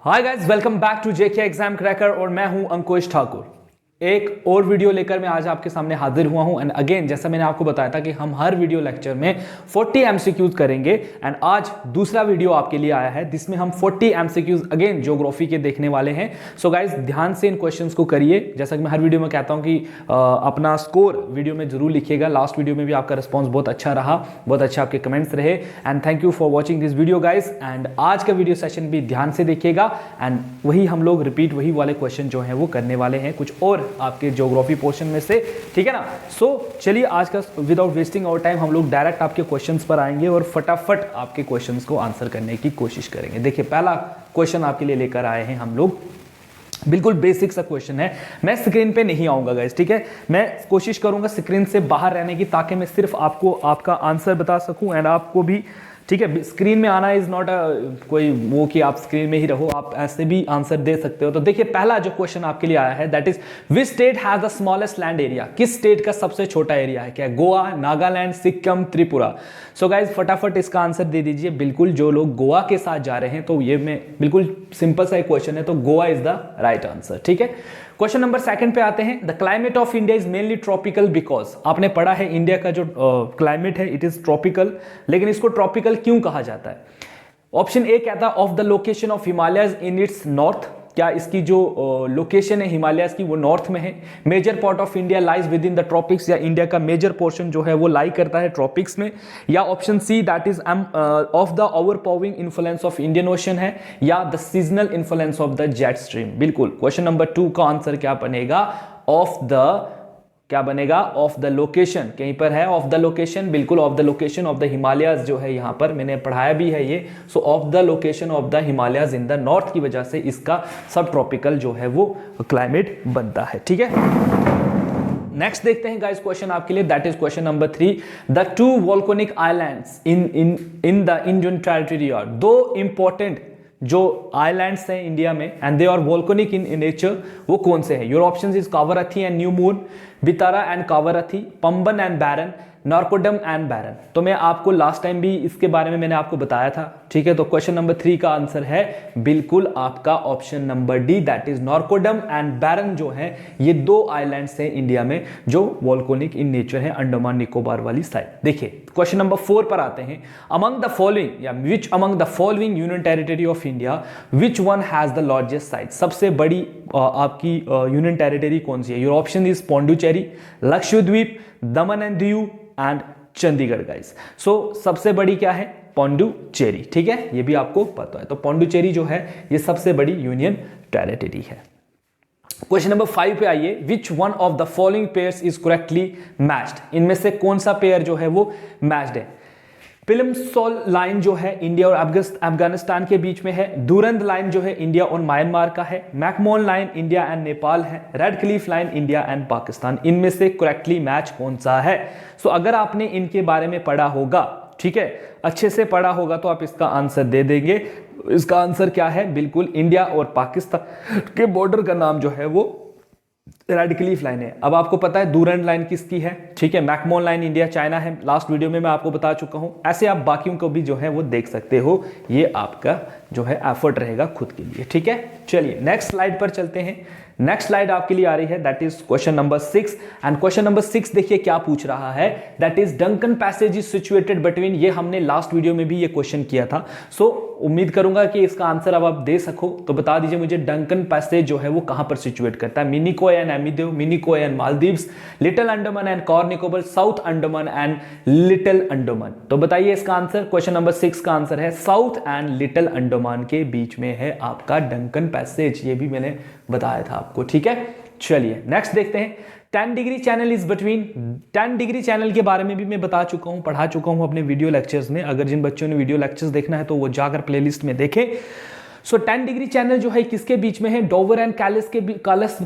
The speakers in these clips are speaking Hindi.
Hi guys, welcome back to JK exam cracker और मैं हूं अंकुश ठाकुर। एक और वीडियो लेकर मैं आज आपके सामने हाजिर हुआ हूं। एंड अगेन, जैसा मैंने आपको बताया था कि हम हर वीडियो लेक्चर में 40 एमसीक्यूज करेंगे। एंड आज दूसरा वीडियो आपके लिए आया है जिसमें हम 40 एमसीक्यूज अगेन ज्योग्राफी के देखने वाले हैं। सो गाइस, ध्यान से इन क्वेश्चंस को करिए। जैसा कि मैं हर वीडियो में कहता हूं कि अपना स्कोर वीडियो में जरूर लिखिएगा। लास्ट वीडियो में भी आपका रिस्पॉन्स बहुत अच्छा रहा, बहुत अच्छे आपके कमेंट्स रहे। And thank you for watching this video guys. And आज का वीडियो सेशन भी ध्यान से देखिएगा। एंड वही हम लोग रिपीट वही वाले क्वेश्चन जो हैं वो करने वाले हैं, कुछ और आपके ज्योग्राफी पोर्शन में से, ठीक है ना। सो चलिए आज का विदाउट वेस्टिंग आवर टाइम हम लोग डायरेक्ट आपके क्वेश्चंस पर आएंगे और फटाफट आपके क्वेश्चंस को आंसर करने की कोशिश करेंगे। देखिए, पहला क्वेश्चन आपके लिए लेकर आए हैं हम लोग। बिल्कुल बेसिक सा क्वेश्चन है। मैं स्क्रीन पे नहीं आऊंगा गाइस, ठीक है। मैं कोशिश करूंगा स्क्रीन से बाहर रहने की, ताकि मैं सिर्फ आपको आपका आंसर बता सकूं एंड आपको भी, ठीक है। स्क्रीन में आना इज नॉट कोई वो कि आप स्क्रीन में ही रहो, आप ऐसे भी आंसर दे सकते हो। तो देखिए, पहला जो क्वेश्चन आपके लिए आया है that is which state has the smallest land area. किस स्टेट का सबसे छोटा एरिया है? क्या गोवा, नागालैंड, सिक्किम, त्रिपुरा? सो गाइज फटाफट इसका आंसर दे दीजिए। बिल्कुल, जो लोग गोवा के साथ जा रहे हैं तो ये में बिल्कुल सिंपल सा एक क्वेश्चन है, तो Goa is the right answer, ठीक है। क्वेश्चन नंबर सेकंड पे आते हैं। The climate of India is mainly tropical because. आपने पढ़ा है इंडिया का जो क्लाइमेट है इट इज ट्रॉपिकल, लेकिन इसको ट्रॉपिकल क्यों कहा जाता है? ऑप्शन ए कहता है of the location of Himalayas in its north. क्या इसकी जो लोकेशन है हिमालयस की वो नॉर्थ में है? Major part of India lies within the tropics, या इंडिया का मेजर पोर्शन जो है वो लाई करता है ट्रॉपिक्स में? या option C that is of the overpowering influence of Indian Ocean है, या the seasonal influence of the jet stream? बिल्कुल, क्वेश्चन नंबर 2 का आंसर क्या बनेगा? ऑफ द क्या बनेगा? Of the location. कहीं पर है ऑफ द लोकेशन, बिल्कुल of the location of the Himalayas जो है, यहां पर मैंने पढ़ाया भी है ये। सो of the location of the Himalayas in the north की वजह से इसका सब ट्रॉपिकल जो है वो क्लाइमेट बनता है, ठीक है। नेक्स्ट देखते हैं गाइस क्वेश्चन आपके लिए, that is question number 3। The two volcanic islands in the Indian territory are. दो इंपॉर्टेंट जो आइलैंड्स हैं इंडिया में and they are volcanic in nature, वो कौन से हैं? Your options is Kavaratti and New Moon, Bitra and Kavaratti, Pamban and Barren, Narcondam and Barren. तो मैं आपको लास्ट टाइम भी इसके बारे में मैंने आपको बताया था, ठीक है। तो क्वेश्चन नंबर 3 का आंसर है बिल्कुल आपका option number D, that is Narcondam and Barren जो है ये दो आइलैंड्स हैं इंडिया में जो वोल्केनिक इन नेचर है, अंडमान निकोबार वाली साइड। देखिए, क्वेश्चन नंबर 4 पर आते हैं। अमंग द फॉलोइंग या which among the following union territory of India which one has the largest size? सबसे बड़ी आपकी यूनियन टेरिटरी कौन सी है? Your option is Pondicherry, Lakshadweep, Daman and Diu and Chandigarh guys. So सबसे बड़ी क्या है? पौंडुचेरी, ठीक है। ये भी आपको पता है। तो पौंडुचेरी जो है ये सबसे बड़ी यूनियन टेरिटरी है। क्वेश्चन नंबर 5 पे आइए। Which one of the following pairs is correctly matched? इनमें से कौन सा पेयर जो है वो मैच्ड है? पिलिमसोल लाइन जो है इंडिया और अफगानिस्तान के बीच में है। दुरंद लाइन जो है इंडिया और म्यांमार का है। McMahon line India and Nepal है। Radcliffe line India and Pakistan. इनमें से करेक्टली मैच कौन सा है? सो अगर आपने इनके बारे में पढ़ा होगा, ठीक है, अच्छे से पढ़ा होगा, तो आप इसका आंसर दे देंगे। इसका आंसर क्या है? बिल्कुल इंडिया और पाकिस्तान के बॉर्डर का नाम जो है वो रेड क्लिफ लाइन है। अब आपको पता है दुरंद लाइन किसकी है, ठीक है। मैकमोहन लाइन इंडिया चाइना है, लास्ट वीडियो में मैं आपको बता चुका हूं। ऐसे आप बाकियों को भी जो है वो देख सकते हो। ये आपका जो है एफर्ट रहेगा खुद के लिए, ठीक है। चलिए नेक्स्ट स्लाइड पर चलते हैं। नेक्स्ट स्लाइड आपके लिए आ रही है, that is question number 6। And question number 6 देखिए क्या पूछ रहा है, that is Duncan passage is situated between. ये हमने लास्ट वीडियो में भी ये क्वेश्चन किया था। सो उम्मीद करूंगा कि इसका आंसर अब आप दे सको। तो बता दीजिए मुझे, डंकन पैसेज जो है वो कहां पर सिचुएट करता है? Minicoy and Amindivi, Minicoy and Maldives, little Andaman and Car Nicobar, south Andaman and little Andaman. तो बताइए इसका आंसर। क्वेश्चन नंबर 6 का आंसर है साउथ एंड लिटिल अंडमान के बीच में है आपका डंकन पैसेज। ये भी मैंने बताया था आपको, ठीक है। चलिए नेक्स्ट देखते हैं। 10 degree channel is between. 10 degree channel के बारे में भी मैं बता चुका हूं, पढ़ा चुका हूं अपने वीडियो लेक्चर्स में। अगर जिन बच्चों ने वीडियो लेक्चर्स देखना है तो वो जाकर प्लेलिस्ट में देखें। सो 10 डिग्री चैनल जो है किसके बीच में है? डोवर एंड कालस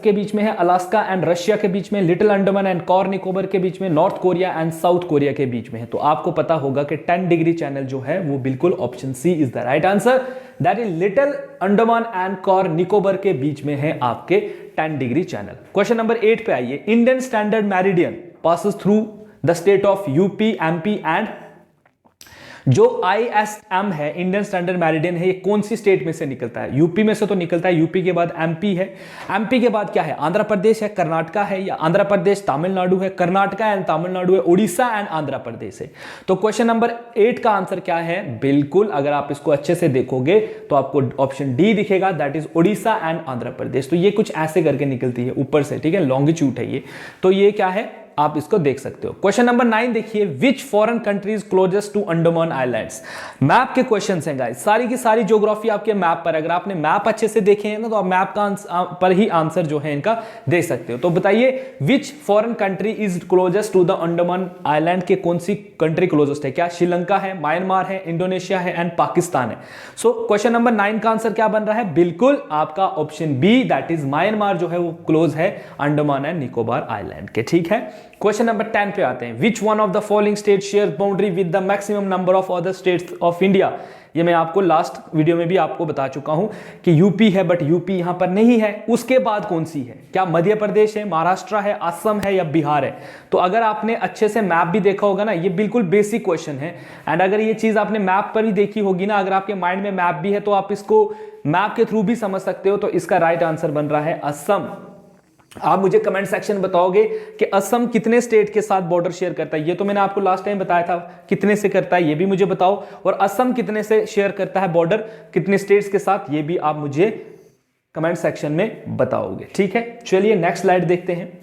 के बीच में है, अलास्का एंड रशिया के बीच में, लिटिल अंडमान एंड कार निकोबार के बीच में, north Korea and south Korea के बीच में है। तो आपको पता होगा कि 10 डिग्री चैनल जो है वो बिल्कुल option C is the right answer, that is little Andaman and Car Nicobar के बीच में है आपके 10 डिग्री चैनल। क्वेश्चन नंबर 8 पे आइए। Indian standard meridian passes through the state of UP, MP and जो ISM है, इंडियन स्टैंडर्ड मेरिडियन है, ये कौन सी स्टेट में से निकलता है? यूपी में से तो निकलता है, यूपी के बाद एमपी है, एमपी के बाद क्या है? आंध्र प्रदेश है, कर्नाटका है, या आंध्र प्रदेश तमिलनाडु है, कर्नाटका एंड तमिलनाडु है, उड़ीसा एंड आंध्र प्रदेश है। तो क्वेश्चन नंबर 8 का आंसर क्या है? बिल्कुल, अगर आप इसको अच्छे से देखोगे तो आपको ऑप्शन डी दिखेगा, that is Orissa and Andhra Pradesh. तो ये कुछ ऐसे करके निकलती है ऊपर से, ठीक है, लॉन्गिट्यूड है ये। तो ये क्या है, आप इसको देख सकते हो। क्वेश्चन नंबर 9 देखिए, which foreign countries closest to Andaman islands. Map के क्वेश्चंस हैं गाइस, सारी की सारी ज्योग्राफी आपके मैप पर। अगर आपने मैप अच्छे से देखे हैं ना, तो आप मैप का पर ही आंसर जो है इनका दे सकते हो। तो बताइए, which foreign country is closest to the Andaman island के कौन सी कंट्री क्लोजेस्ट है? क्या श्रीलंका है, म्यांमार है, इंडोनेशिया है एंड पाकिस्तान है। सो क्वेश्चन नंबर 9 का आंसर क्या बन रहा है? बिल्कुल आपका option B, that is Myanmar जो है वो क्लोज है अंडमान एंड निकोबार आइलैंड के, ठीक है। क्वेश्चन नंबर 10 पे आते हैं, विच one of the following state share boundary with the maximum number of other states of India. ये मैं आपको लास्ट वीडियो में भी आपको बता चुका हूं कि यूपी है, बट यूपी यहां पर नहीं है। उसके बाद कौन सी है? क्या मध्य प्रदेश है, महाराष्ट्र है, असम है या बिहार है? तो अगर आपने अच्छे से मैप भी देखा होगा ना, ये बिल्कुल बेसिक क्वेश्चन है, एंड अगर ये चीज आपने मैप पर ही देखी होगी ना, अगर आपके माइंड में मैप भी है तो आप इसको मैप के थ्रू भी समझ सकते हो। तो इसका राइट आंसर बन रहा है असम। आप मुझे कमेंट सेक्शन बताओगे कि असम कितने स्टेट के साथ बॉर्डर शेयर करता है? ये तो मैंने आपको लास्ट टाइम बताया था, कितने से करता है ये भी मुझे बताओ, और असम कितने से शेयर करता है बॉर्डर, कितने स्टेट्स के साथ, ये भी आप मुझे कमेंट सेक्शन में बताओगे, ठीक है। चलिए नेक्स्ट स्लाइड देखते हैं।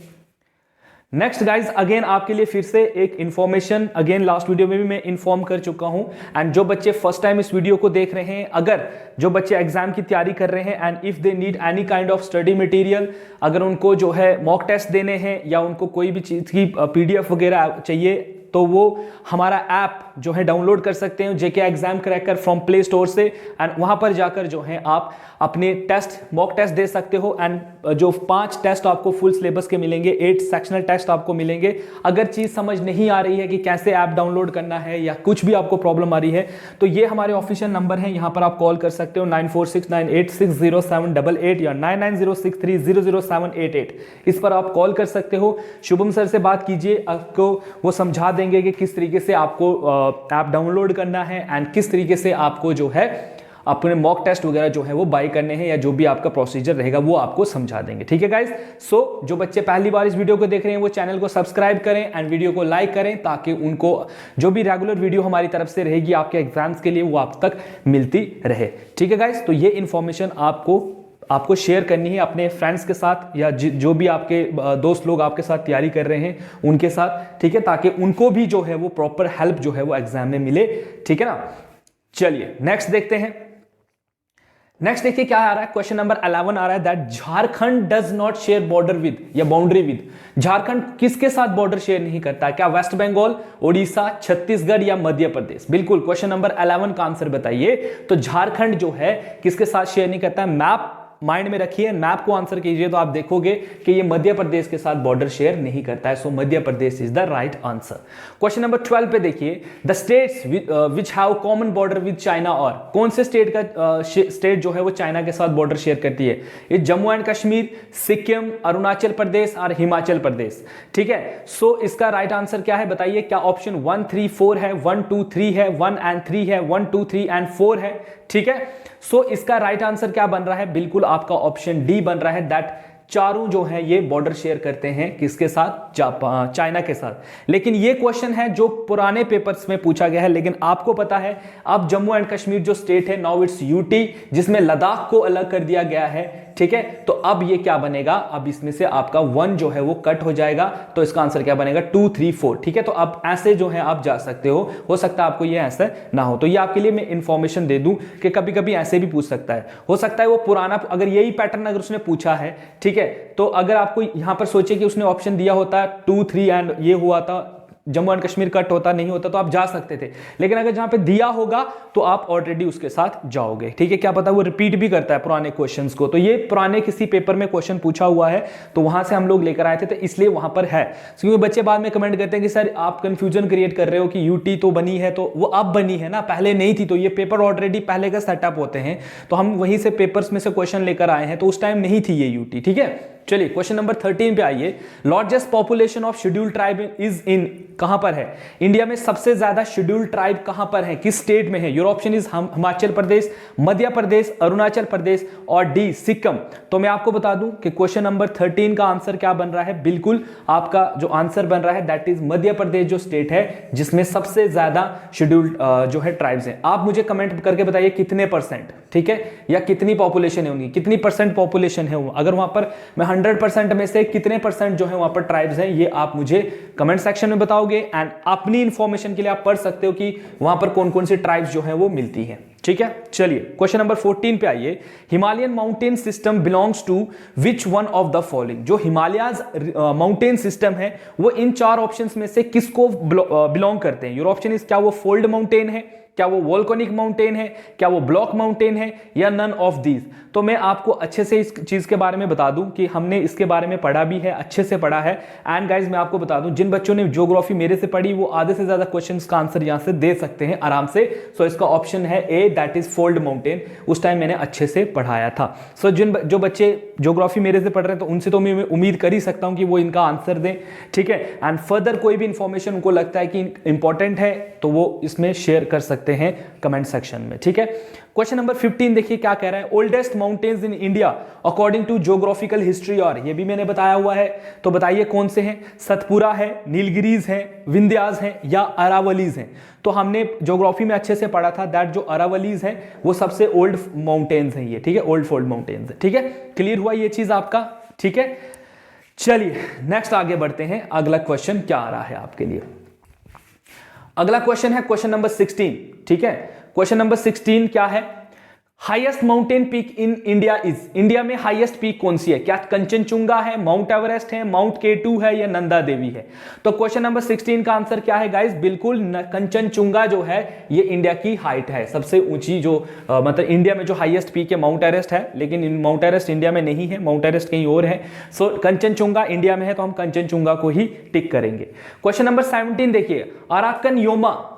नेक्स्ट गाइज, अगेन आपके लिए फिर से एक इंफॉर्मेशन, अगेन लास्ट वीडियो में भी मैं इन्फॉर्म कर चुका हूं, एंड जो बच्चे फर्स्ट टाइम इस वीडियो को देख रहे हैं, अगर जो बच्चे एग्जाम की तैयारी कर रहे हैं and if they need any kind of study material, अगर उनको जो है मॉक टेस्ट देने हैं या उनको कोई भी चीज की PDF वगैरह चाहिए, तो वो हमारा ऐप जो है डाउनलोड कर सकते हैं, J K exam cracker from Play Store से, एंड वहां पर जाकर जो है आप अपने टेस्ट, मॉक टेस्ट दे सकते हो। एंड जो 5 टेस्ट आपको फुल सिलेबस के मिलेंगे, 8 सेक्शनल टेस्ट आपको मिलेंगे। अगर चीज समझ नहीं आ रही है कि कैसे ऐप डाउनलोड करना है या कुछ भी आपको प्रॉब्लम आ रही है, तो ये हमारे ऑफिशियल नंबर है, यहां पर आप कॉल कर सकते हो 9469860788 या 9906300788। इस पर आप कॉल कर सकते हो, शुभम सर से बात कीजिए, आपको वो समझा देंगे कि किस तरीके से आपको ऐप डाउनलोड करना है एंड किस तरीके से आपको जो है अपने मॉक टेस्ट वगैरह जो है वो बाय करने हैं, या जो भी आपका प्रोसीजर रहेगा वो आपको समझा देंगे, ठीक है गाइस। सो जो बच्चे पहली बार इस वीडियो को देख रहे हैं वो चैनल को सब्सक्राइब करें एंड वीडियो को लाइक करें, ताकि उनको जो भी रेगुलर वीडियो हमारी तरफ से रहेगी आपके एग्जाम्स के लिए वो आप तक मिलती रहे, ठीक है गाइस। तो ये इंफॉर्मेशन आपको शेयर करनी है अपने फ्रेंड्स के साथ, या जो भी आपके दोस्त लोग आपके साथ तैयारी कर रहे हैं उनके साथ, ठीक है, ताकि उनको भी जो है वो प्रॉपर हेल्प जो है वो एग्जाम में मिले, ठीक है ना। चलिए नेक्स्ट देखते हैं। नेक्स्ट देखिए क्या आ रहा है, क्वेश्चन नंबर 11 आ रहा है, that Jharkhand does not share border with या बाउंड्री विद। झारखंड किसके साथ बॉर्डर शेयर नहीं करता है? क्या वेस्ट बंगाल, ओडिशा, छत्तीसगढ़ या मध्य प्रदेश? बिल्कुल, क्वेश्चन नंबर 11 का आंसर बताइए। तो झारखंड जो है किसके साथ शेयर नहीं करता है? मैप माइंड में रखिए, मैप को आंसर कीजिए तो आप देखोगे कि ये मध्य प्रदेश के साथ बॉर्डर शेयर नहीं करता है। So Madhya Pradesh is the right answer. Question number 12 पे देखिए, the states which have common border with China, और कौन से स्टेट जो है वो चाइना के साथ बॉर्डर शेयर करती है? ये जम्मू एंड कश्मीर, सिक्किम, अरुणाचल प्रदेश और हिमाचल प्रदेश, ठीक है। सो इसका राइट आंसर क्या है बताइए? क्या ऑप्शन 1, 3, 4 है, 1, 2, 3 है, 1 and 3 है, 1, 2, 3 and 4 है, ठीक है। सो इसका राइट आंसर क्या बन रहा है? बिल्कुल आपका ऑप्शन डी बन रहा है, दैट चारों जो है ये बॉर्डर शेयर करते हैं किसके साथ? चाइना के साथ। लेकिन ये क्वेश्चन है जो पुराने पेपर्स में पूछा गया है, लेकिन आपको पता है अब जम्मू एंड कश्मीर जो स्टेट है, नाउ इट्स यूटी, जिसमें लद्दाख को अलग कर दिया गया है, ठीक है। तो अब ये क्या बनेगा? अब इसमें से आपका 1 जो है वो कट हो जाएगा, तो इसका आंसर क्या बनेगा? 2, 3, 4, ठीक है। तो अब ऐसे जो है आप जा सकते हो सकता है आपको ये आंसर ना हो, तो ये आपके लिए मैं इंफॉर्मेशन दे दूं कि कभी कभी ऐसे भी पूछ सकता है, हो सकता है वो पुराना, अगर यही पैटर्न अगर उसने पूछा है, ठीक है, तो अगर आपको यहां पर सोचे कि उसने ऑप्शन दिया होता 2, 3 एंड ये हुआ था, जम्मू एंड कश्मीर कट होता नहीं होता, तो आप जा सकते थे। लेकिन अगर जहां पे दिया होगा तो आप ऑलरेडी उसके साथ जाओगे, ठीक है। क्या पता वो रिपीट भी करता है पुराने क्वेश्चंस को, तो ये पुराने किसी पेपर में क्वेश्चन पूछा हुआ है, तो वहां से हम लोग लेकर आए थे, तो इसलिए वहां पर है। क्योंकि बच्चे बाद में कमेंट करते हैं कि सर आप कंफ्यूजन क्रिएट कर रहे हो कि यूटी तो बनी है, तो वो अब बनी है ना, पहले नहीं थी। तो ये पेपर ऑलरेडी पहले का सेटअप होते हैं, तो हम वहीं से पेपर्स में से क्वेश्चन लेकर आए हैं, तो उस टाइम नहीं थी ये यूटी, ठीक है। चलिए क्वेश्चन नंबर 13 पे आइए। Largest population of scheduled tribe is in, कहां पर है? इंडिया में सबसे ज्यादा शेड्यूल्ड ट्राइब कहां पर है, किस स्टेट में है? Your option is Himachal Pradesh, Madhya Pradesh, Arunachal Pradesh और डी सिक्किम। तो मैं आपको बता दूं कि क्वेश्चन नंबर 13 का आंसर क्या बन रहा है, बिल्कुल आपका जो आंसर बन रहा है दैट इज मध्य प्रदेश, जो स्टेट है जिसमें सबसे ज्यादा शेड्यूल्ड जो है ट्राइब्स हैं। आप मुझे कमेंट करके बताइए कितने परसेंट, ठीक है, या कितनी पॉपुलेशन है उनकी, कितनी परसेंट पॉपुलेशन है, अगर वहां पर मैं 100% में से कितने परसेंट जो है वहां पर ट्राइब्स हैं, ये आप मुझे कमेंट सेक्शन में बताओगे। एंड अपनी इंफॉर्मेशन के लिए आप पढ़ सकते हो कि वहां पर कौन कौन सी ट्राइब्स जो है वो मिलती है, ठीक है। चलिए क्वेश्चन नंबर 14 पे आइए। Himalayan mountain system belongs to which one of the following? जो हिमालयाज माउंटेन सिस्टम है वो इन चार ऑप्शंस में से किसको बिलोंग करते हैं? योर ऑप्शन इज, क्या वो फोल्ड माउंटेन है, क्या वो वोल्केनिक माउंटेन है, क्या वो ब्लॉक माउंटेन है, या नन ऑफ दीज? तो मैं आपको अच्छे से इस चीज के बारे में बता दूं कि हमने इसके बारे में पढ़ा भी है, अच्छे से पढ़ा है। एंड गाइज मैं आपको बता दूं, जिन बच्चों ने ज्योग्राफी मेरे से पढ़ी वो आधे से ज्यादा क्वेश्चंस का आंसर यहां से दे सकते हैं आराम से। सो इसका ऑप्शन है ए, दैट इज फोल्ड माउंटेन। उस टाइम मैंने अच्छे से पढ़ाया था। सो जो बच्चे ज्योग्राफी मेरे से पढ़ रहे हैं तो उनसे तो मैं उम्मीद कर ही सकता हूं कि वो इनका आंसर दें, ठीक है। एंड फर्दर कोई भी इंफॉर्मेशन उनको लगता है कि इंपॉर्टेंट है तो वो इसमें शेयर कर सकते हैं कमेंट सेक्शन में, ठीक है। क्वेश्चन नंबर 15 देखिए क्या कह रहा है। Oldest mountains in India according to geographical history, और ये भी मैंने बताया हुआ है, तो बताइए कौन से हैं? सतपुरा है, नीलगिरीज है, विंध्यास है, या अरावलीज हैं? तो हमने ज्योग्राफी में अच्छे से पढ़ा था दैट जो अरावलीज है वो सबसे ओल्ड माउंटेन्स हैं, ये ठीक है, ओल्ड फोल्ड माउंटेन्स है, ठीक है। क्लियर हुआ ये चीज आपका, ठीक है। चलिए नेक्स्ट आगे बढ़ते हैं। अगला क्वेश्चन क्या आ रहा है आपके लिए? अगला क्वेश्चन है क्वेश्चन नंबर 16, ठीक है। क्वेश्चन नंबर 16 क्या है? Highest mountain peak in India is, India में हाईएस्ट पीक कौन सी है? क्या कंचनजुंगा है, माउंट एवरेस्ट है, माउंट K2 है, या नंदा देवी है? तो क्वेश्चन नंबर 16 का आंसर क्या है गाइस? बिल्कुल कंचनजुंगा जो है ये इंडिया की हाइट है, सबसे ऊंची जो मतलब इंडिया में जो हाईएस्ट पीक है माउंट एवरेस्ट है, लेकिन माउंट एवरेस्ट इंडिया में नहीं है, माउंट एवरेस्ट कहीं और है। सो कंचनजुंगा इंडिया में है तो हम कंचनजुंगा को ही टिक करेंगे। क्वेश्चन नंबर 17 देखिए। अराकन योमा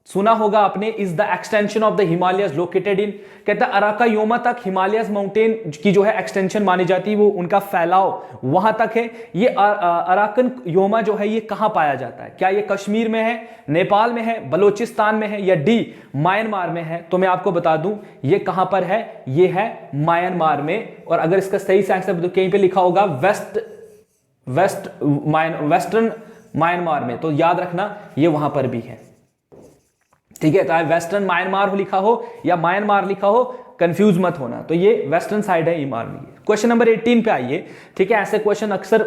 सुना होगा आपने, is the extension of the Himalayas located in, कहता है अराकायोमा तक हिमालयस माउंटेन की जो है एक्सटेंशन मानी जाती है, वो उनका फैलाव वहां तक है। ये अराकन योमा जो है ये कहां पाया जाता है? क्या ये कश्मीर में है, नेपाल में है, बलोचिस्तान में है, या डी म्यांमार में है? तो मैं आपको बता दूं ये कहां पर है, ये है म्यांमार में। और अगर इसका सही से आंसर कहीं पे लिखा होगा वेस्टर्न म्यांमार में, तो याद रखना ये वहां पर भी है, ठीक है। चाहे वेस्टर्न म्यांमार हो लिखा हो या म्यांमार लिखा हो, कंफ्यूज मत होना, तो ये वेस्टर्न साइड है म्यांमार में। क्वेश्चन नंबर 18 पे आइए, ठीक है। ऐसे क्वेश्चन अक्सर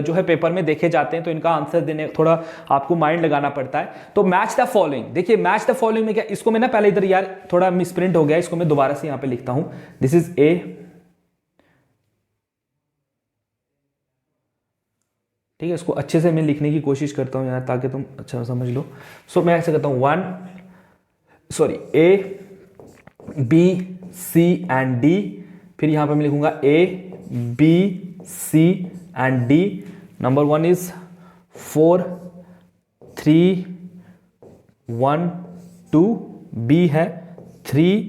जो है पेपर में देखे जाते हैं तो इनका आंसर देने थोड़ा आपको माइंड लगाना पड़ता है। तो मैच द फॉलोइंग, देखिए मैच द फॉलोइंग में क्या, इसको मैं ना पहले इधर यार थोड़ा मिसप्रिंट हो गया, इसको मैं दोबारा से यहां पे लिखता हूं। दिस इज ए, ठीक है। इसको अच्छे से मैं लिखने की कोशिश करता हूं यार ताकि तुम अच्छा समझ लो। सो मैं ऐसे करता हूं A, B, C and D, फिर यहां पर मैं लिखूंगा A, B, C and D। Number 1 is 4 3 1 2, B है 3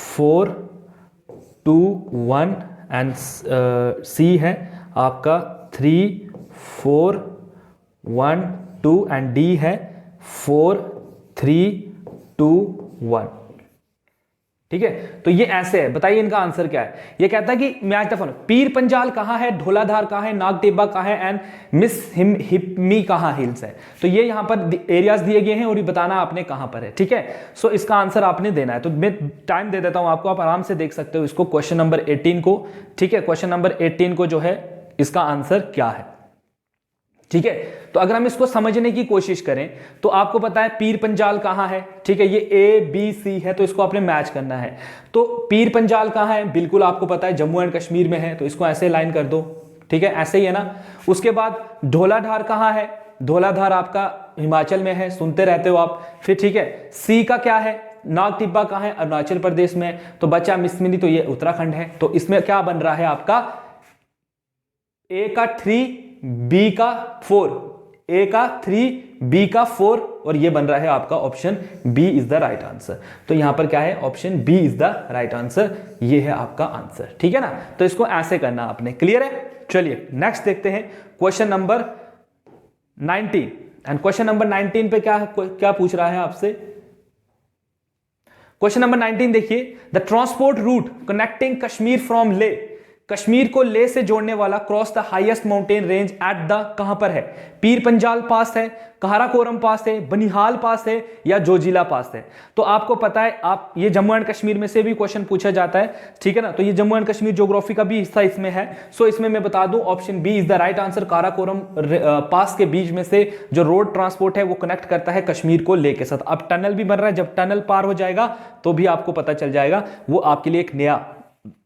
4 2 1 एंड C है आपका 3 4 1 2 एंड D है 4 3 2 1, ठीक है। तो ये ऐसे है, बताइए इनका आंसर क्या है? ये कहता है कि match the following, Pir Panjal कहां है, ढोलाधार कहां है, नाग टिब्बा कहां है, एंड मिस हिप्मी कहां हिल्स है? तो ये यहां पर एरियाज दिए गए हैं और ये बताना आपने कहां पर है, ठीक है। सो इसका आंसर आपने देना है। तो मैं टाइम दे देता हूं आपको, आप आराम से देख सकते हो इसको, क्वेश्चन नंबर 18 को, ठीक है। क्वेश्चन नंबर 18 को जो है इसका आंसर क्या है, ठीक है। तो अगर हम इसको समझने की कोशिश करें तो आपको पता है पीर पंजाल कहां है, ठीक है। ये A, B, C है तो इसको आपने मैच करना है। तो पीर पंजाल कहां है, बिल्कुल आपको पता है जम्मू एंड कश्मीर में है, तो इसको ऐसे लाइन कर दो, ठीक है, ऐसे ही है ना। उसके बाद ढोलाधार कहां है, ढोलाधार आपका हिमाचल में है, सुनते रहते हो आप, फिर ठीक है। C का क्या है, नाग टिब्बा कहां है, अरुणाचल प्रदेश में, तो बचा मिसमिनी, तो ये उत्तराखंड है। तो इसमें क्या बन रहा है आपका, A का 3, B का 4, A का 3, बी का 4 और ये बन रहा है आपका option B is the right answer. तो यहां पर क्या है, option B is the right answer, ये है आपका आंसर, ठीक है ना। तो इसको ऐसे करना आपने, क्लियर है। चलिए नेक्स्ट देखते हैं question number 19। And question number 19 पे क्या पूछ रहा है आपसे। क्वेश्चन नंबर 19 देखिए, the transport route connecting Kashmir from Leh, Kashmir को ले से जोड़ने वाला cross the highest mountain range at the, कहां पर है, पीर पंजाल पास है, काराकोरम पास है, बनिहाल पास है या जोजिला पास है। तो आपको पता है, आप ये जम्मू एंड कश्मीर में से भी क्वेश्चन पूछा जाता है, ठीक है ना। तो ये जम्मू एंड कश्मीर ज्योग्राफी का भी हिस्सा इसमें है। सो इसमें मैं बता दूं option B is the right answer. Karakoram pass के बीच में से जो रोड ट्रांसपोर्ट है वो कनेक्ट करता है कश्मीर को ले के साथ। अब टनल भी बन रहा है, जब टनल पार हो जाएगा तो भी आपको पता चल जाएगा, वो आपके लिए एक नया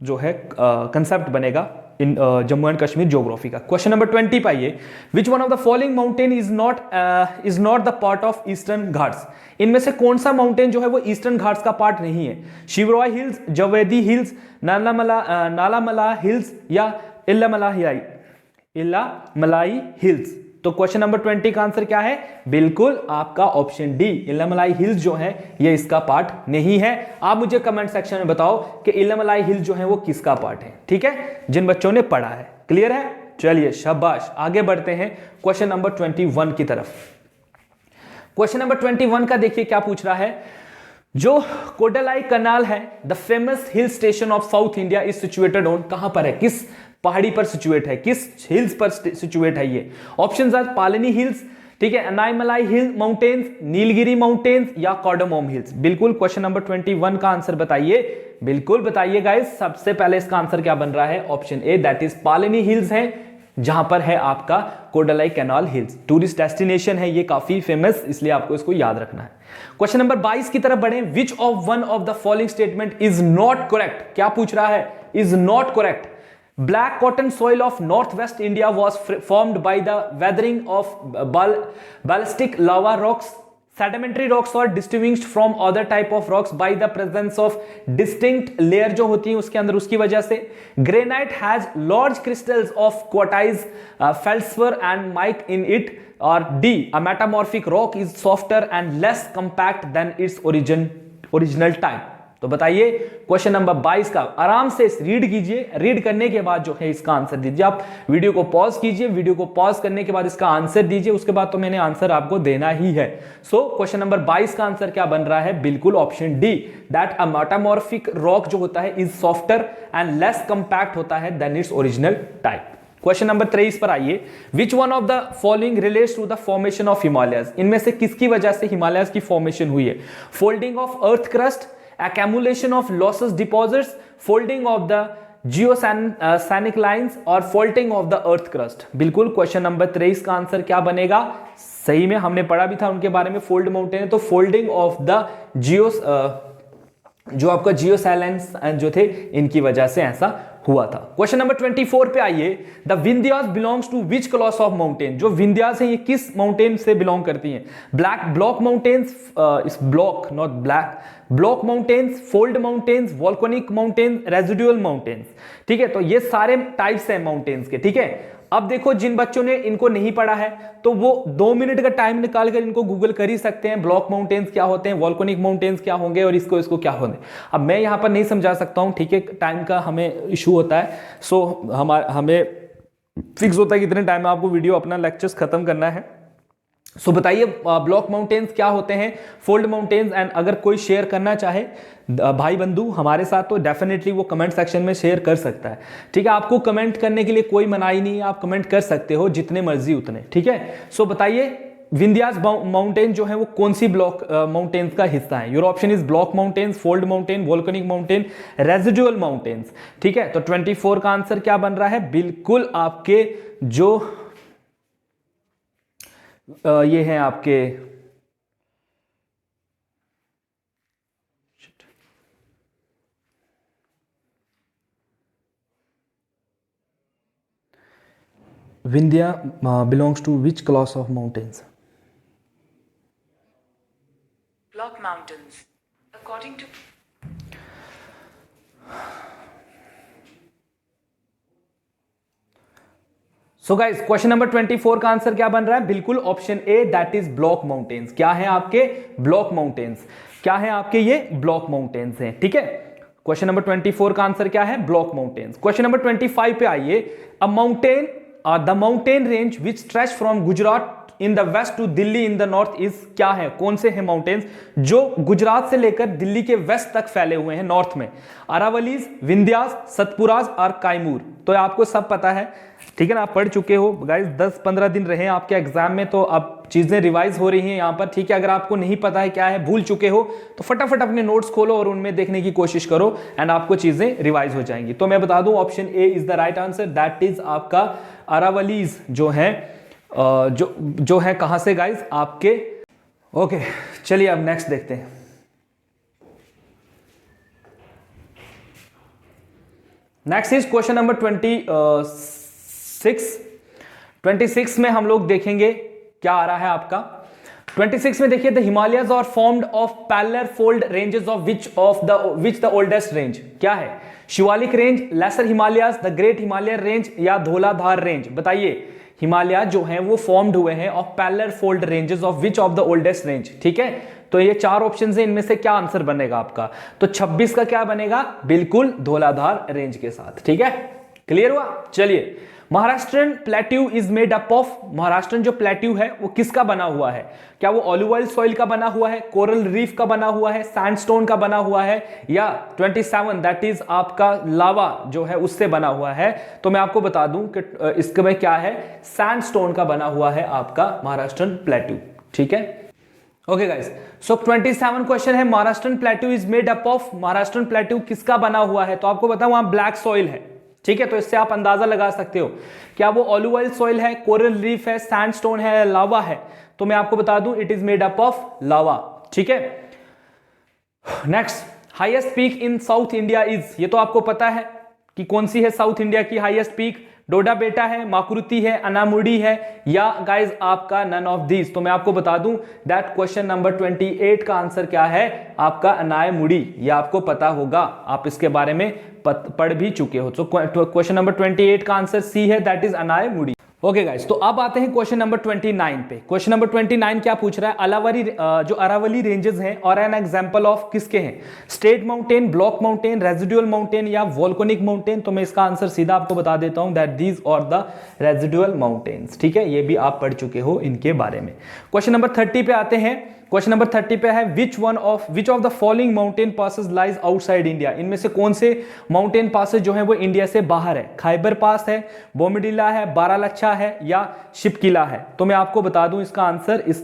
जो है कंसेप्ट बनेगा इन जम्मू एंड कश्मीर ज्योग्राफी का। क्वेश्चन नंबर 20 पाइए, विच one of the following mountain is not the part of eastern Ghats, इनमें से कौन सा माउंटेन जो है वो ईस्टर्न घाट्स का पार्ट नहीं है, शिवरॉय हिल्स, जवेदी हिल्स, नालामला हिल्स या इल्लामलाई हिल्स। तो क्वेश्चन नंबर 20 का आंसर क्या है, बिल्कुल आपका ऑप्शन डी, इल्लामलाई हिल्स जो है ये इसका पार्ट नहीं है। आप मुझे कमेंट सेक्शन में बताओ कि इल्लामलाई हिल्स जो है वो किसका पार्ट है, ठीक है, जिन बच्चों ने पढ़ा है। क्लियर है, चलिए शाबाश, आगे बढ़ते हैं क्वेश्चन नंबर 21 की तरफ। क्वेश्चन नंबर 21 का देखिए क्या पूछ रहा है, जो कोडालाई कनाल है the famous hill station of south India is situated on, कहां पर है, किस पहाड़ी पर सिचुएट है, किस हिल्स पर सिचुएट है ये। ऑप्शंस आर पालनी हिल्स, ठीक है, अनाईमलाई हिल माउंटेन्स, नीलगिरी माउंटेन्स या कार्डामोम हिल्स। बिल्कुल क्वेश्चन नंबर 21 का आंसर बताइए, बिल्कुल बताइए गाइस। सबसे पहले इसका आंसर क्या बन रहा है, option A that is Palani hills है, जहां पर है आपका कोडालाई कैनाल हिल्स। टूरिस्ट डेस्टिनेशन है ये, काफी फेमस, इसलिए आपको इसको याद रखना है। क्वेश्चन नंबर 22 की तरफ बढ़े, which of one of the following statement is not correct, क्या पूछ रहा है, is not correct. Black cotton soil of northwest India was formed by the weathering of ballistic lava rocks, sedimentary rocks or distinguished from other type of rocks by the presence of distinct layer जो होती है उसके अंदर, उसकी वजह से। Granite has large crystals of quartz, feldspar and mica in it, or D, a metamorphic rock is softer and less compact than its original type। तो बताइए क्वेश्चन नंबर 22 का, आराम से रीड कीजिए, रीड करने के बाद जो है इसका आंसर दीजिए। आप वीडियो को पॉज कीजिए, वीडियो को पॉज करने के बाद इसका आंसर दीजिए, उसके बाद तो मैंने आंसर आपको देना ही है। सो क्वेश्चन नंबर 22 का आंसर क्या बन रहा है, बिल्कुल option D, that a metamorphic rock जो होता है is softer and less compact होता है than its original type. Question number 23 पर आइए, which one of the following relates to the formation of Himalayas, इनमें से किसकी वजह से हिमालयस की फॉर्मेशन हुई है। Folding of earth crust, accumulation of losses deposits, folding of the geosanic lines और faulting of the earth crust। बिल्कुल क्वेश्चन नंबर 23 का आंसर क्या बनेगा, सही में हमने पढ़ा भी था उनके बारे में, फोल्ड माउंटेन है, तो फोल्डिंग ऑफ द जो आपका जियोसैलेंस जो थे इनकी वजह से ऐसा हुआ था। क्वेश्चन नंबर 24 पे आइए, the Vindhyas belongs to which class of mountain, जो विंध्यास है ये किस माउंटेन से बिलोंग करती हैं। ब्लॉक माउंटेन्स, इस block not black, block mountains, fold mountains, volcanic mountains, residual mountains, ठीक है। तो ये सारे टाइप्स हैं माउंटेन्स के, ठीक है। अब देखो जिन बच्चों ने इनको नहीं पढ़ा है तो वो 2 मिनट का टाइम निकाल कर इनको गूगल कर ही सकते हैं, ब्लॉक माउंटेन्स क्या होते हैं, वॉल्केनिक माउंटेन्स क्या होंगे और इसको क्या होंगे। अब मैं यहां पर नहीं समझा सकता हूं, ठीक है, टाइम का हमें इशू होता है। सो हमें फिक्स होता है कितने टाइम में आपको वीडियो अपना लेक्चर्स खत्म करना है। सो बताइए ब्लॉक माउंटेन्स क्या होते हैं, फोल्ड माउंटेन्स, एंड अगर कोई शेयर करना चाहे भाई बंधु हमारे साथ तो डेफिनेटली वो कमेंट सेक्शन में शेयर कर सकता है, ठीक है। आपको कमेंट करने के लिए कोई मनाही नहीं है, आप कमेंट कर सकते हो जितने मर्जी उतने, ठीक है। सो बताइए विंध्यास माउंटेन जो है वो कौन सी ब्लॉक माउंटेन्स का हिस्सा है। Your option is block mountains, fold mountain, volcanic mountain, residual mountains, ठीक है। तो 24 का आंसर क्या बन रहा है, बिल्कुल आपके जो ये हैं आपके Vindhya belongs to which class of mountains. Block mountains. According to so guys question number 24 का आंसर क्या बन रहा है? बिल्कुल option A, that is block mountains. क्या है आपके? Block mountains. क्या है आपके? ये ब्लॉक माउंटेन्स हैं, ठीक है। क्वेश्चन नंबर 24 का आंसर क्या है? Block mountains. क्वेश्चन नंबर 25 पे आइए। A mountain, the mountain range which stretch from Gujarat in the west to Delhi in the north is, क्या है? कौन से हैं माउंटेन्स जो गुजरात से लेकर दिल्ली के वेस्ट तक फैले हुए हैं नॉर्थ में? अरावलीज, विंध्यास, सतपुराज और कायमूर। तो आपको सब पता है, ठीक है ना, आप पढ़ चुके हो गाइस। 10-15 दिन रहे आपके एग्जाम में, तो अब चीजें रिवाइज हो रही हैं यहाँ पर, ठीक है। अगर आपको नहीं पता है क्या है, भूल चुके हो, तो फटाफट अपने नोट्स खोलो और उनमें देखने की कोशिश करो एंड आपको चीजें रिवाइज हो जाएंगी। तो मैं बता दूं option A is the right answer, that is आपका अरावलीज जो है, जो है कहां से गाइस? आपके। ओके चलिए अब नेक्स्ट देखते हैं। नेक्स्ट इज क्वेश्चन नंबर 26 में हम लोग देखेंगे क्या आ रहा है आपका। 26 में देखिए, the Himalayas are formed of parallel fold ranges of which the oldest range. क्या है? Shivalik range, lesser Himalayas, the great Himalayan range या धौलाधार रेंज। बताइए, हिमालय जो हैं वो फॉर्म्ड हुए हैं of parallel fold ranges of which of the oldest range, ठीक है। तो ये 4 ऑप्शन है, इनमें से क्या आंसर बनेगा आपका? तो 26 का क्या बनेगा? बिल्कुल धौलाधार रेंज के साथ, ठीक है। क्लियर हुआ? चलिए, Maharashtrian plateau is made up of, Maharashtrian जो प्लेट्यू है वो किसका बना हुआ है? क्या वो ऑलिवल सॉइल का बना हुआ है, कोरल रीफ का बना हुआ है, सैंडस्टोन का बना हुआ है, या 27 दैट इज आपका लावा जो है उससे बना हुआ है? तो मैं आपको बता दूं कि इसके में क्या है, सैंडस्टोन का बना हुआ है आपका महाराष्ट्रन प्लेट्यू, ठीक है। ओके गाइस, सो 27 क्वेश्चन है, Maharashtrian plateau is made up of, Maharashtrian plateau किसका बना हुआ है? तो आपको बताऊं वहां ब्लैक सॉइल है, ठीक है। तो इससे आप अंदाजा लगा सकते हो क्या वो ऑलिवल सॉइल है, कोरल रीफ है, सैंडस्टोन है, लावा है? तो मैं आपको बता दूं it is made up of lava, ठीक है। Next, highest peak in south India is, ये तो आपको पता है कि कौन सी है साउथ इंडिया की हाईएस्ट पीक? डोडा बेटा है, माकुरुती है, अनामुडी है, या गाइज आपका नन ऑफ दीज। तो मैं आपको बता दूं दैट क्वेश्चन नंबर 28 का आंसर क्या है आपका? अनायमुडी। ये आपको पता होगा, आप इसके बारे में पढ़ भी चुके हो। तो क्वेश्चन नंबर 28 का आंसर सी है, that is Anamudi. Okay guys, तो अब आते हैं क्वेश्चन नंबर 29 पे। क्वेश्चन नंबर 29 क्या पूछ रहा है? जो अरावली रेंजेस हैं और एन एग्जांपल ऑफ किसके हैं? State mountain, block mountain, residual mountain या वोल्केनिक माउंटेन? तो मैं इसका आंसर सीधा आपको बता देता हूं, दैट दीज और द रेजिडुअल माउंटेन्स, ठीक है। ये भी आप पढ़ चुके हो इनके बारे में। क्वेश्चन नंबर 30 पे आते हैं। क्वेश्चन नंबर 30 पे है, विच of the following mountain passes lies outside India? इनमें से कौन से माउंटेन पासेस जो है वो इंडिया से बाहर है? खैबर पास है, बोमडिला है, बारालाचा है या शिपकिला है? तो मैं आपको बता दूं इसका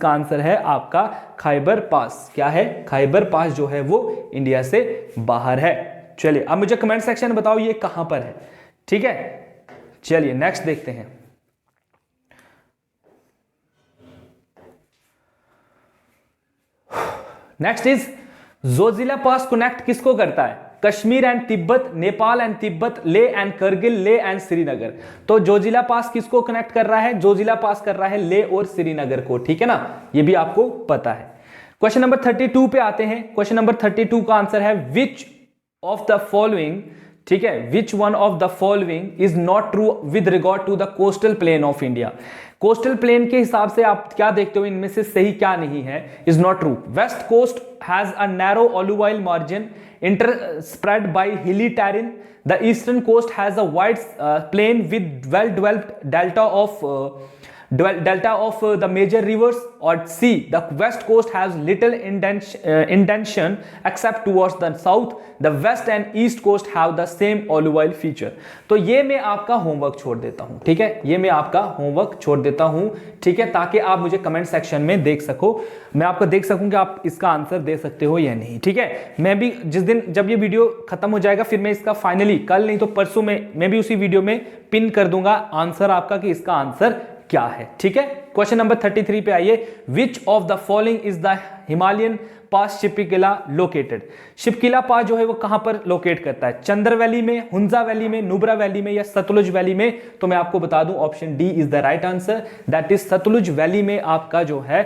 आंसर है आपका खैबर पास। क्या है? खैबर पास जो है वो इंडिया से बाहर है। चलिए अब मुझे कमेंट सेक्शन में बताओ ये कहां पर है, ठीक है। चलिए नेक्स्ट देखते हैं। Next is, Zoji La pass connect किसको करता है? कश्मीर एंड तिब्बत, नेपाल एंड तिब्बत, ले एंड करगिल, ले एंड श्रीनगर। तो जोजिला पास किसको कनेक्ट कर रहा है? जोजिला पास कर रहा है ले और श्रीनगर को, ठीक है ना। ये भी आपको पता है। क्वेश्चन नंबर 32 पे आते हैं। क्वेश्चन नंबर 32 का आंसर है, विच ऑफ द फॉलोइंग, ठीक है, which one of the following is not true with regard to the coastal plain of India? Coastal plain के हिसाब से आप क्या देखते हो, इनमें से सही क्या नहीं है? Is not true. West coast has a narrow alluvial margin interspread by hilly terrain. The eastern coast has a wide plain with well-developed delta of the major rivers. Or C, the west coast has little indentation except towards the south. The west and east coast have the same alluvial feature. तो ये मैं आपका होमवर्क छोड़ देता हूं, ठीक है। ये मैं आपका होमवर्क छोड़ देता हूं, ठीक है, ताकि आप मुझे कमेंट सेक्शन में देख सको, मैं आपको देख सकूं कि आप इसका आंसर दे सकते हो या नहीं, ठीक है। मैं भी जिस दिन जब ये वीडियो खत्म हो जाएगा, फिर मैं इसका फाइनली कल नहीं तो परसों में मैं भी उसी वीडियो में पिन कर दूंगा आंसर आपका कि इसका आंसर क्या है, ठीक है। क्वेश्चन नंबर 33 पे आइए। Which of the following is the Himalayan pass Shipki La located? Shipki La pass जो है वो कहां पर लोकेट करता है? चंद्र वैली में, हुंजा वैली में, नुब्रा वैली में या सतलुज वैली में? तो मैं आपको बता दूं option D is the right answer, that is Sutlej valley में आपका जो है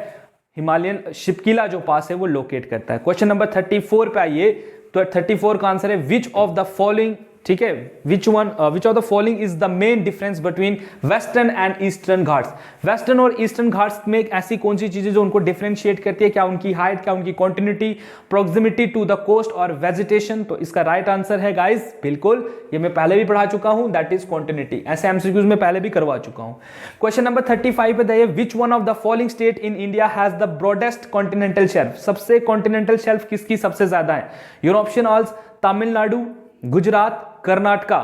हिमालयन शिपकिला जो पास है वो लोकेट करता है। क्वेश्चन नंबर 34 पे आइए। तो 34 का आंसर है, विच ऑफ द फॉलोइंग ठीक है, विच of the following is the main difference between western and eastern Ghats. Western और ईस्टर्न घाट्स में ऐसी कौन सी चीजें जो उनको डिफरेंशिएट करती है, क्या उनकी हाइट, क्या उनकी continuity, proximity to the coast और वेजिटेशन। तो इसका राइट आंसर है गाइस, बिल्कुल, ये मैं पहले भी पढ़ा चुका हूं, दैट इज कॉन्टिन्यूटी। ऐसे एमसीक्यूज में पहले भी करवा चुका हूं। क्वेश्चन नंबर 35 पे बताइए, which one of the following state in India has the broadest continental shelf. सबसे कॉन्टिनेंटल शेल्फ किसकी सबसे ज्यादा है? Your option also Tamil Nadu, Gujarat, Karnataka,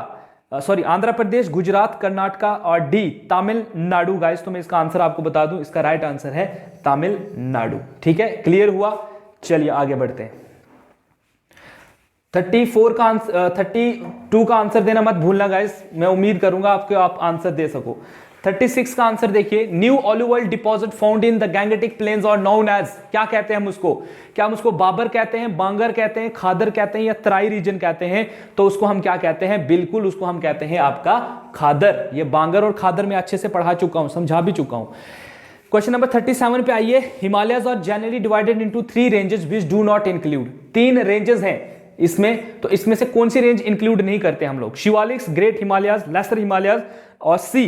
sorry Andhra Pradesh, Gujarat, Karnataka और डी तमिलनाडु। गाइस तो मैं इसका आंसर आपको बता दूं, इसका राइट आंसर है तमिलनाडु। ठीक है, क्लियर हुआ? चलिए आगे बढ़ते हैं। 32 का आंसर देना मत भूलना गाइस, मैं उम्मीद करूंगा आपको आप आंसर दे सको। 36 का आंसर देखिए, new alluvial deposit found in the Gangetic plains और नोन एज, क्या कहते हैं हम उसको? क्या हम उसको बाबर कहते हैं, बांगर कहते हैं, खादर कहते हैं या तराई रीजन कहते हैं? तो उसको हम क्या कहते हैं? बिल्कुल उसको हम कहते हैं आपका खादर। ये बांगर और खादर में अच्छे से पढ़ा चुका हूं, समझा भी चुका हूं। क्वेश्चन नंबर 37 पे आइए, Himalayas are generally divided into 3 ranges which do not include. 3 ranges हैं इसमें, तो इसमें से कौन सी रेंज इंक्लूड नहीं करते हम लोग? शिवालिक्स, ग्रेट हिमालयस, लेसर हिमालयस और सी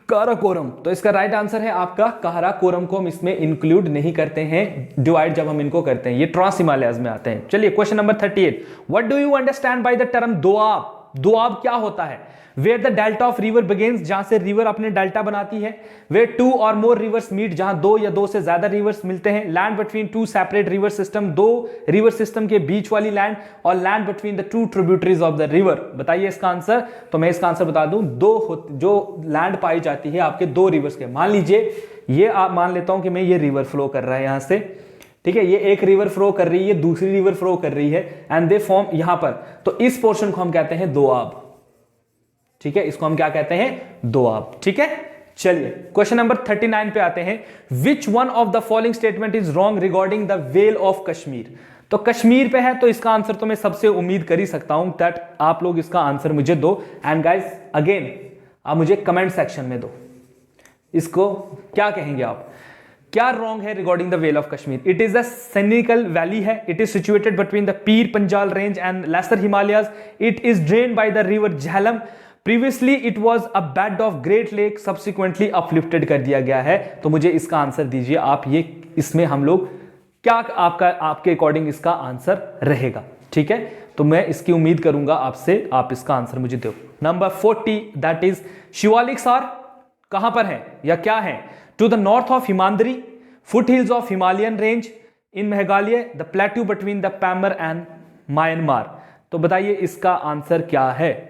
काराकोरम। तो इसका राइट आंसर है आपका काराकोरम को हम इसमें इंक्लूड नहीं करते हैं, डिवाइड जब हम इनको करते हैं, ये ट्रांस हिमालयस में आते हैं। चलिए question number 38, what do you understand by the term doab? Doab क्या होता है? Where the delta of river begins, जहां से रिवर अपने डेल्टा बनाती है। वेयर 2 और मोर रिवर्स मीट, जहां 2 या 2 से ज्यादा रिवर्स मिलते हैं। Land between 2 separate river system, 2 river system के बीच वाली लैंड। और land between the 2 tributaries of the river. बताइए इसका आंसर। तो मैं इसका आंसर बता दूं, जो लैंड पाई जाती है आपके 2 रिवर्स के। मान लीजिए ये आप मान लेता हूं कि मैं ये रिवर फ्लो कर रहा है यहां से, ठीक है, ये एक रिवर फ्लो कर रही है, दूसरी रिवर फ्लो कर रही है एंड दे फॉर्म यहां पर। तो इस पोर्शन को हम कहते हैं दोआब। ठीक है, इसको हम क्या कहते हैं? दोआब। ठीक है, चलिए क्वेश्चन नंबर 39 पे आते हैं, विच one of the following statement is wrong regarding the vale of Kashmir. तो कश्मीर पे है, तो इसका आंसर तो मैं सबसे उम्मीद कर ही सकता हूं दैट आप लोग इसका आंसर मुझे दो। एंड गाइस अगेन आप मुझे कमेंट सेक्शन में दो, इसको क्या कहेंगे आप? क्या रॉन्ग है regarding the vale of Kashmir? It is a scenic valley है, it is situated between the Pir Panjal range and lesser Himalayas, it is drained by the river Jhelum, previously it was a bed of great lake, subsequently uplifted कर दिया गया है। तो मुझे इसका आंसर दीजिए आप, ये इसमें हम लोग क्या आपके अकॉर्डिंग इसका आंसर रहेगा? ठीक है, तो मैं इसकी उम्मीद करूंगा आपसे, आप इसका आंसर मुझे दो। Number 40 that is Shivaliks are कहां पर है या क्या है? To the north of Himadri, foot hills of Himalayan range, in Meghalaya, the plateau between the Pamir and Myanmar. तो बताइए इसका आंसर क्या है?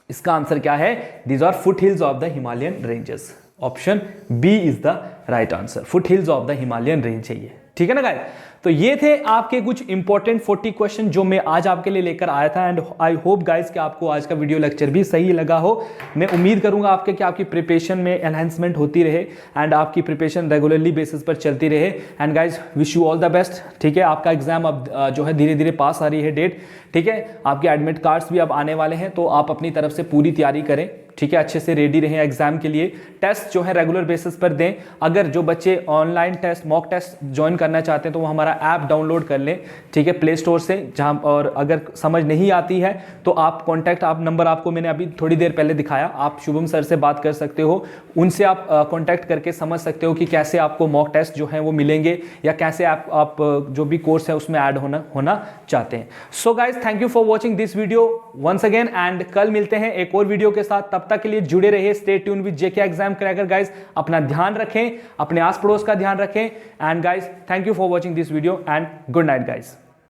इसका आंसर क्या है? These are foot hills of the Himalayan ranges. Option B is the right answer, foot hills of the Himalayan range है ये। ठीक है ना गाइस? तो ये थे आपके कुछ इंपॉर्टेंट 40 क्वेश्चन जो मैं आज आपके लिए लेकर आया था। एंड आई होप गाइस कि आपको आज का वीडियो लेक्चर भी सही लगा हो। मैं उम्मीद करूंगा आपके कि आपकी प्रिपरेशन में एनहांसमेंट होती रहे एंड आपकी प्रिपरेशन रेगुलरली बेसिस पर चलती रहे। And guys wish you all the best. ठीक है, आपका एग्जाम अब जो है धीरे धीरे पास आ रही है डेट। ठीक है, आपके एडमिट कार्ड्स भी अब आने वाले हैं, तो आप अपनी तरफ से पूरी तैयारी करें। ठीक है, अच्छे से रेडी रहें एग्जाम के लिए। टेस्ट जो है रेगुलर बेसिस पर दें। अगर जो बच्चे online test mock test join करना चाहते हैं तो वो हमारा ऐप डाउनलोड कर लें, ठीक है, प्ले स्टोर से। जहां और अगर समझ नहीं आती है तो आप कॉन्टैक्ट, आप नंबर आपको मैंने अभी थोड़ी देर पहले दिखाया, आप शुभम सर से बात कर सकते हो, उनसे आप कॉन्टैक्ट करके समझ सकते हो कि कैसे आपको मॉक टेस्ट जो है वो मिलेंगे या कैसे आप जो भी कोर्स है उसमें ऐड होना चाहते हैं। So guys thank you for watching this video once again and कल मिलते हैं एक और वीडियो के साथ। तब तक के लिए जुड़े रहिए, stay tune with JK exam cracker guys. अपना ध्यान रखें, अपने आस पड़ोस का ध्यान रखें and guys thank you for watching this video and good night guys.